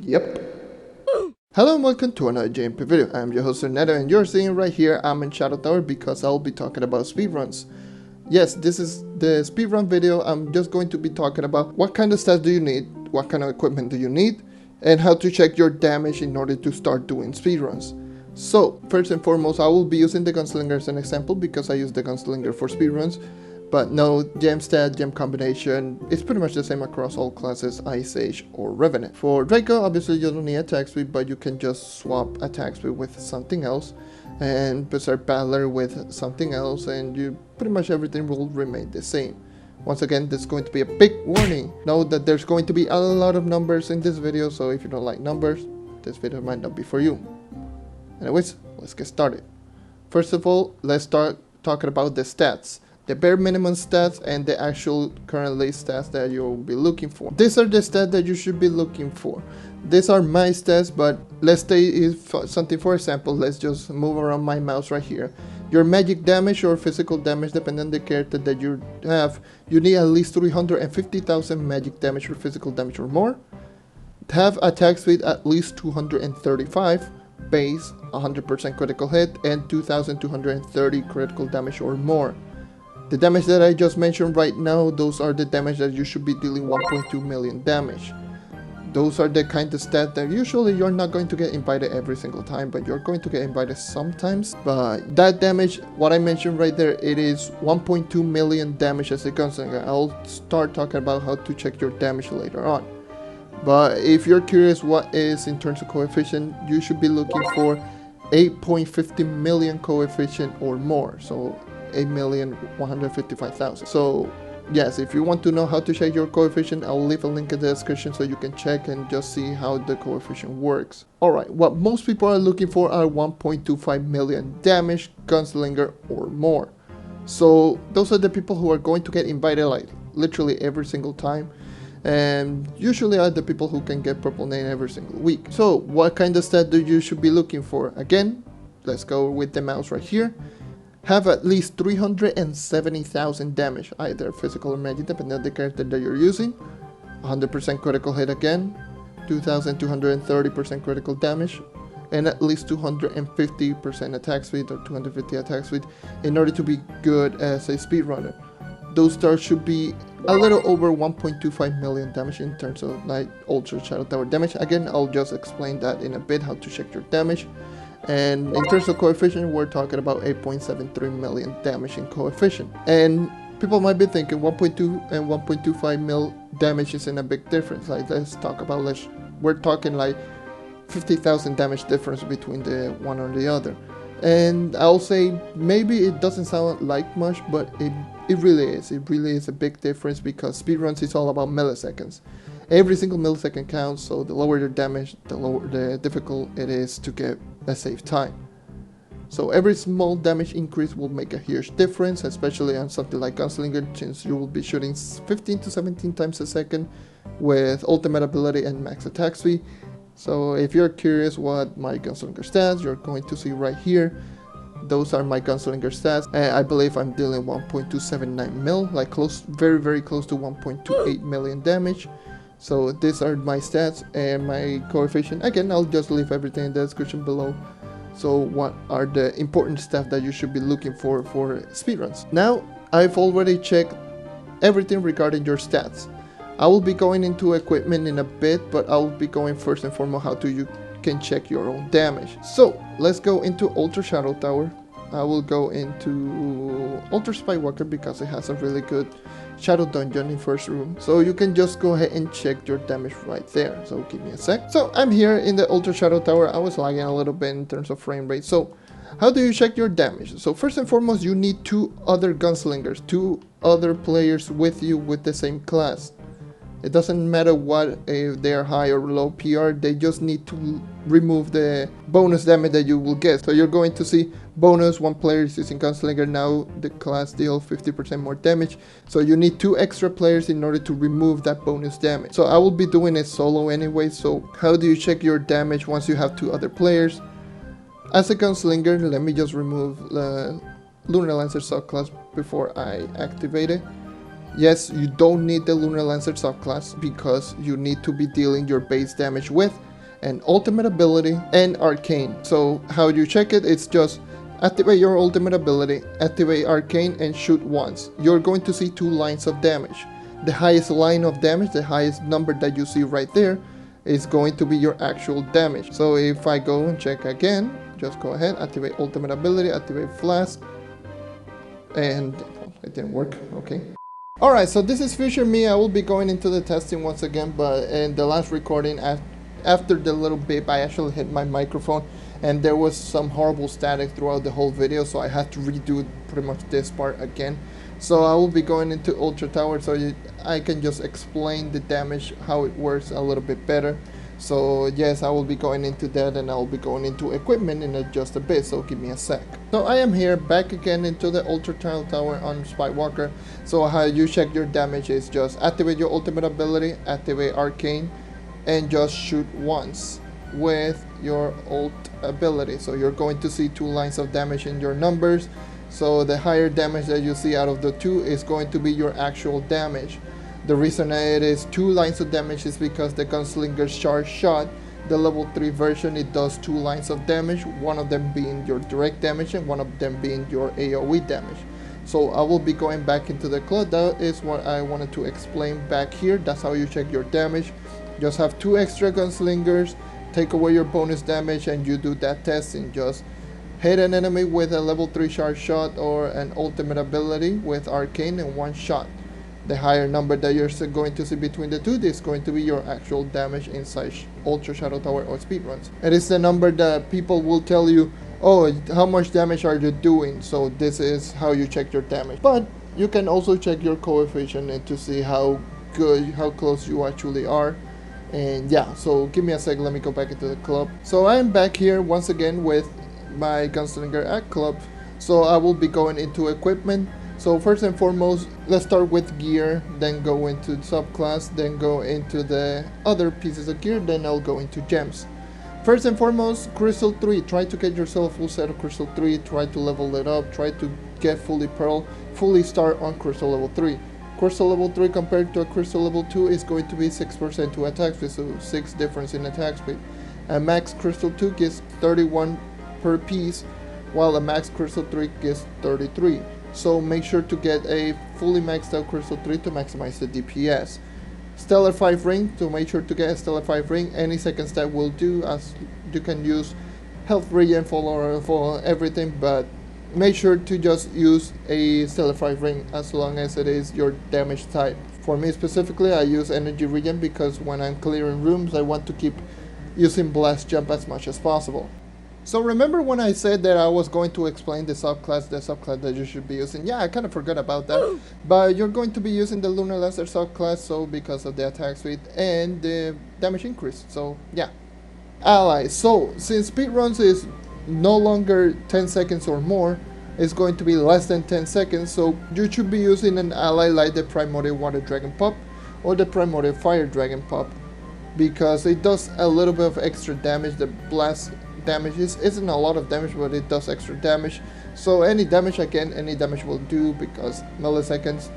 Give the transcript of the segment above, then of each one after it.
Yep. Hello and welcome to another JNP video. I'm your host JonNario and you're seeing right here I'm in Shadow Tower because I'll be talking about speedruns. Yes, this is the speedrun video. I'm just going to be talking about what kind of stats do you need, what kind of equipment do you need, and how to check your damage in order to start doing speedruns. So, first and foremost, I will be using the Gunslinger as an example because I use the Gunslinger for speedruns. But no, gem stat, gem combination, it's pretty much the same across all classes, Ice Age or Revenant. For Draco, obviously you don't need attack speed, but you can just swap attack speed with something else, and Berserk Peddler with something else, and you pretty much everything will remain the same. Once again, this is going to be a big warning. Know that there's going to be a lot of numbers in this video, so if you don't like numbers, this video might not be for you. Anyways, let's get started. First of all, let's start talking about the stats. The bare minimum stats and the actual currently stats that you'll be looking for. These are the stats that you should be looking for. These are my stats, but let's say something, for example, let's just move around my mouse right here. Your magic damage or physical damage, depending on the character that you have, you need at least 350,000 magic damage or physical damage or more. Have attack speed at least 235, base 100% critical hit, and 2230 critical damage or more. The damage that I just mentioned right now, those are the damage that you should be dealing 1.2 million damage. Those are the kind of stats that usually you're not going to get invited every single time, but you're going to get invited sometimes. But that damage, what I mentioned right there, it is 1.2 million damage as a Gunslinger. I'll start talking about how to check your damage later on. But if you're curious what is in terms of coefficient, you should be looking for 8.50 million coefficient or more. So 8,155,000. So yes, if you want to know how to check your coefficient, I'll leave a link in the description so you can check and just see how the coefficient works. Alright, what most people are looking for are 1.25 million damage, Gunslinger or more. So those are the people who are going to get invited like literally every single time, and usually are the people who can get purple name every single week. So what kind of stat do you should be looking for? Again, let's go with the mouse right here. Have at least 370,000 damage, either physical or magic, depending on the character that you're using. 100% critical hit again, 2230% critical damage, and at least 250% attack speed or 250 attack speed in order to be good as a speedrunner. Those stars should be a little over 1.25 million damage in terms of like Ultra Shadow Tower damage. Again, I'll just explain that in a bit, how to check your damage. And in terms of coefficient, we're talking about 8.73 million damage in coefficient. And people might be thinking 1.2 and 1.25 mil damage isn't a big difference. Like, let's talk about, we're talking like 50,000 damage difference between the one or the other. And I'll say maybe it doesn't sound like much, but it really is. It really is a big difference because speedruns is all about milliseconds. Every single millisecond counts, so the lower your damage, the lower the difficult it is to get a safe time. So every small damage increase will make a huge difference, especially on something like Gunslinger, since you will be shooting 15 to 17 times a second with ultimate ability and max attack speed. So if you're curious what my Gunslinger stats, you're going to see right here. Those are my Gunslinger stats. I believe I'm dealing 1.279 mil, like close, very close to 1.28 million damage. So these are my stats and my coefficient. Again, I'll just leave everything in the description below. So what are the important stuff that you should be looking for speedruns? Now, I've already checked everything regarding your stats. I will be going into equipment in a bit, but I'll be going first and foremost how you can check your own damage. So let's go into Ultra Shadow Tower. I will go into Ultra Spywalker because it has a really good shadow dungeon in first room. So you can just go ahead and check your damage right there. So give me a sec. So I'm here in the Ultra Shadow Tower. I was lagging a little bit in terms of frame rate. So how do you check your damage? So first and foremost, you need 2 other Gunslingers, 2 other players with you with the same class. It doesn't matter what, if they are high or low PR, they just need to remove the bonus damage that you will get. So you're going to see bonus, 1 player is using Gunslinger, now the class deals 50% more damage. So you need 2 extra players in order to remove that bonus damage. So I will be doing it solo anyway. So how do you check your damage once you have 2 other players? As a Gunslinger, let me just remove the Lunar Lancer subclass before I activate it. Yes, you don't need the Lunar Lancer subclass because you need to be dealing your base damage with and ultimate ability and arcane. So how you check it, it's just activate your ultimate ability, activate arcane, and shoot once. You're going to see 2 lines of damage. The highest line of damage, the highest number that you see right there, is going to be your actual damage. So if I go and check again, just go ahead, activate ultimate ability, activate flask, and it didn't work. Okay. Alright, so this is future me. I will be going into the testing once again, but in the last recording, after the little beep, I actually hit my microphone and there was some horrible static throughout the whole video, so I had to redo pretty much this part again. So I will be going into Ultra Tower so I can just explain the damage, how it works a little bit better. So yes, I will be going into that, and I will be going into equipment in just a bit, so give me a sec. So I am here back again into the Ultra Tower on Spywalker. So how you check your damage is just activate your ultimate ability, activate arcane, and just shoot once with your ult ability. So you're going to see 2 lines of damage in your numbers. So the higher damage that you see out of the 2 is going to be your actual damage. The reason it is 2 lines of damage is because the Gunslinger's charge shot, the level 3 version, it does 2 lines of damage, one of them being your direct damage and one of them being your AoE damage. So I will be going back into the club. That is what I wanted to explain back here. That's how you check your damage. Just have 2 extra Gunslingers, take away your bonus damage, and you do that testing. Just hit an enemy with a level 3 charge shot or an ultimate ability with arcane and 1 shot. The higher number that you're going to see between the 2 is going to be your actual damage inside Ultra Shadow Tower or Speedruns. It is the number that people will tell you, oh, how much damage are you doing? So this is how you check your damage. But you can also check your coefficient and to see how close you actually are. And yeah, so give me a sec, let me go back into the club. So I am back here once again with my Gunslinger at club. So I will be going into equipment. So first and foremost, let's start with gear, then go into subclass, then go into the other pieces of gear, then I'll go into gems. First and foremost, Crystal 3. Try to get yourself a full set of Crystal 3, try to level it up, try to get fully Pearl, fully start on Crystal level 3. Crystal level 3 compared to a Crystal level 2 is going to be 6% to attack speed, so 6 difference in attack speed. A max Crystal 2 gives 31 per piece, while a max Crystal 3 gives 33. So make sure to get a fully maxed out Crystal 3 to maximize the DPS. Stellar 5 ring, to make sure to get a Stellar 5 ring. Any second step will do, as you can use health regen for everything, but make sure to just use a Stellar 5 ring as long as it is your damage type. For me specifically, I use energy regen because when I'm clearing rooms, I want to keep using blast jump as much as possible. So remember when I said that I was going to explain the subclass that you should be using? Yeah, I kind of forgot about that. But you're going to be using the Lunar Lancer subclass, so because of the attack speed and the damage increase. So yeah. Allies. So since speedruns is no longer 10 seconds or more, it's going to be less than 10 seconds. So you should be using an ally like the Primordial Water Dragon Pup or the Primordial Fire Dragon Pup, because it does a little bit of extra damage. The blast damage isn't a lot of damage, but it does extra damage. So any damage will do because milliseconds.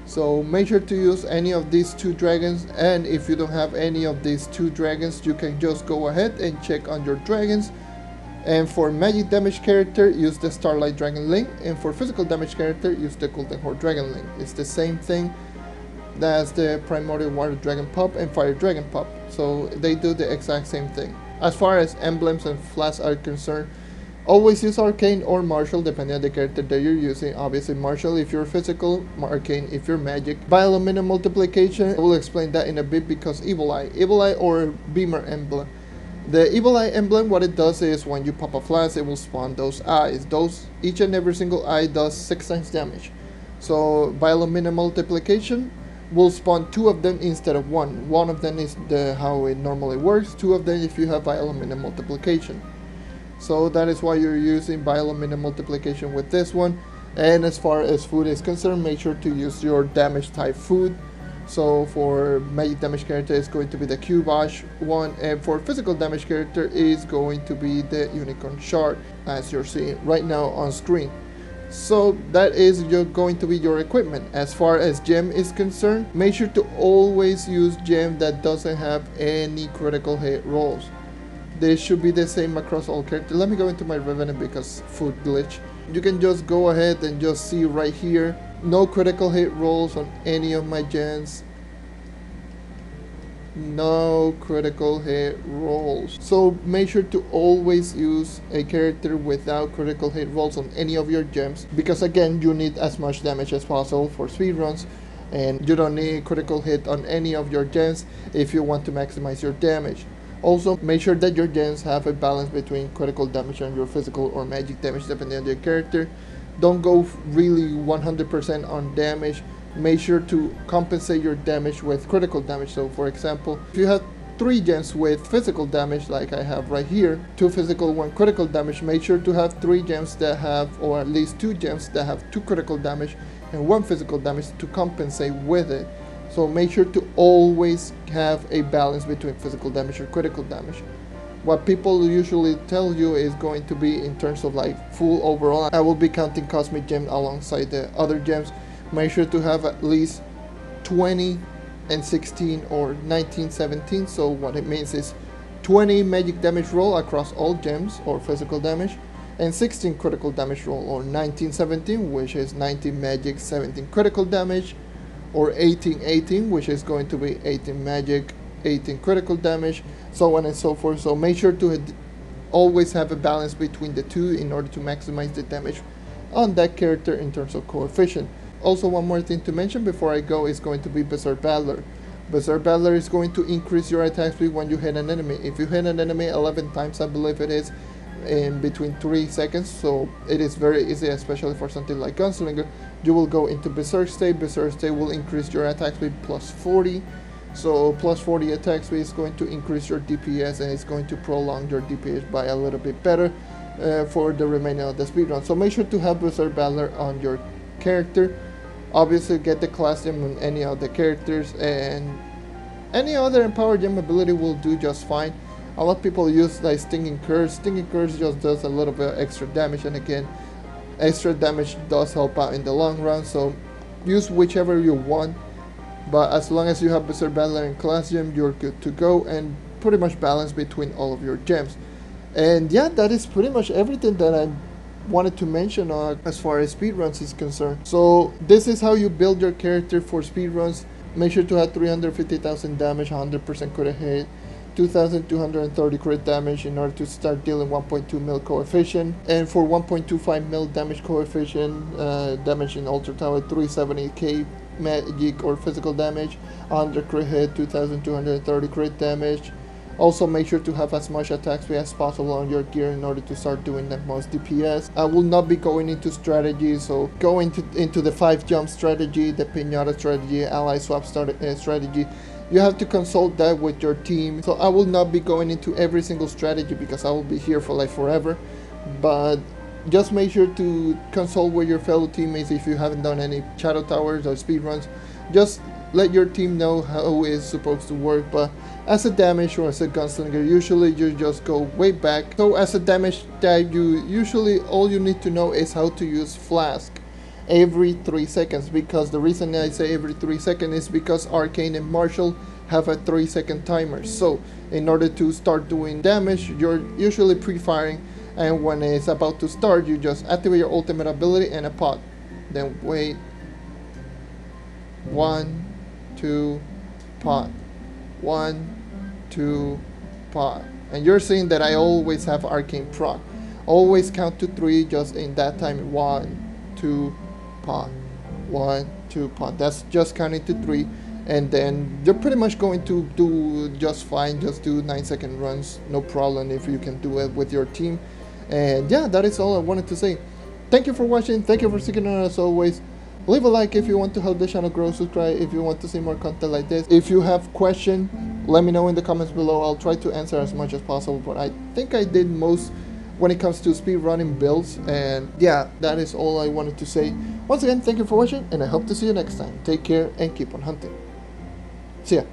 So make sure to use any of these 2 dragons, and if you don't have any of these 2 dragons, you can just go ahead and check on your dragons. And for magic damage character, use the Starlight Dragon Link, and for physical damage character, use the Golden Horde Dragon Link. It's the same thing as the Primordial Water Dragon Pup and Fire Dragon Pup, so they do the exact same thing. As far as emblems and flasks are concerned, always use Arcane or Martial depending on the character that you're using. Obviously Martial if you're physical, Arcane if you're magic. Bioaluminum multiplication, I will explain that in a bit because Evil Eye or Beamer Emblem. The Evil Eye Emblem, what it does is when you pop a flask, it will spawn those eyes. Each and every single eye does 6 times damage. So Bioaluminum multiplication will spawn 2 of them instead of 1. One of them is how it normally works, 2 of them if you have Bioaluminum multiplication. So that is why you're using Bioaluminum multiplication with this one. And as far as food is concerned, make sure to use your damage type food. So for magic damage character it's going to be the Cubash one, and for physical damage character is going to be the Unicorn Shard, as you're seeing right now on screen. So that is going to be your equipment. As far as gem is concerned, make sure to always use gem that doesn't have any critical hit rolls. This should be the same across all characters. Let me go into my Revenant because food glitch. You can just go ahead and just see right here, no critical hit rolls on any of my gens. No critical hit rolls. So make sure to always use a character without critical hit rolls on any of your gems, because again, you need as much damage as possible for speedruns, and you don't need critical hit on any of your gens if you want to maximize your damage. Also, make sure that your gens have a balance between critical damage and your physical or magic damage depending on your character. Don't go really 100% on damage. Make sure to compensate your damage with critical damage. So for example, if you have 3 gens with physical damage like I have right here, 2 physical, 1 critical damage, make sure to have 3 gems that have, or at least 2 gems that have 2 critical damage and 1 physical damage to compensate with it. So make sure to always have a balance between physical damage or critical damage. What people usually tell you is going to be in terms of like full overall. I will be counting Cosmic Gem alongside the other gems. Make sure to have at least 20 and 16 or 19, 17. So what it means is 20 magic damage roll across all gems or physical damage, and 16 critical damage roll, or 19, 17, which is 19 magic, 17 critical damage, or 18, 18, which is going to be 18 magic, 18 critical damage, so on and so forth. So make sure to always have a balance between the two in order to maximize the damage on that character in terms of coefficient. Also, one more thing to mention before I go is going to be Berserk Peddler. Berserk Peddler is going to increase your attack speed when you hit an enemy. If you hit an enemy 11 times, I believe it is, in between 3 seconds, so it is very easy, especially for something like Gunslinger. You will go into Berserk State. Berserk State will increase your attack speed plus 40. So plus 40 attack speed is going to increase your DPS, and it's going to prolong your DPS by a little bit better for the remaining of the speedrun. So make sure to have Berserk Peddler on your character. Obviously get the class gem on any of the characters, and any other empowered gem ability will do just fine. A lot of people use like Stinging Curse. Stinging Curse just does a little bit of extra damage, and again, extra damage does help out in the long run, so use whichever you want. But as long as you have Berserk Peddler and class gem, you're good to go, and pretty much balance between all of your gems. And yeah, that is pretty much everything that I wanted to mention as far as speedruns is concerned. So this is how you build your character for speedruns. Make sure to have 350,000 damage, 100% crit hit, 2,230 crit damage in order to start dealing 1.2 mil coefficient, and for 1.25 mil damage coefficient, damage in Ultra Tower, 370k magic or physical damage, 100 crit hit, 2,230 crit damage. Also make sure to have as much attack speed as possible on your gear in order to start doing the most DPS. I will not be going into strategy, so go into the 5 jump strategy, the pinata strategy, ally swap strategy. You have to consult that with your team. So I will not be going into every single strategy because I will be here for like forever. But just make sure to consult with your fellow teammates if you haven't done any Shadow Towers or speedruns. Just let your team know how it is supposed to work. But as a damage or as a gunslinger, usually you just go way back. So as a damage type, you usually all you need to know is how to use Flask every 3 seconds, because the reason I say every 3 seconds is because Arcane and Martial have a 3-second timer. So in order to start doing damage, you're usually pre-firing, and when it's about to start, you just activate your ultimate ability and a pot, then wait, 1, 2, pot, 1, 2, pot, and you're seeing that I always have Arcane proc. Always count to 3 just in that time. 1, 2, pot, 1, 2, pot. That's just counting to 3, and then you're pretty much going to do just fine. Just do 9-second runs, no problem if you can do it with your team. And yeah, that is all I wanted to say. Thank you for watching. Thank you for sticking around as always. Leave a like if you want to help the channel grow. Subscribe if you want to see more content like this. If you have questions, let me know in the comments below. I'll try to answer as much as possible, but I think I did most when it comes to speedrunning builds. And yeah, that is all I wanted to say. Once again, thank you for watching, and I hope to see you next time. Take care and keep on hunting. See ya.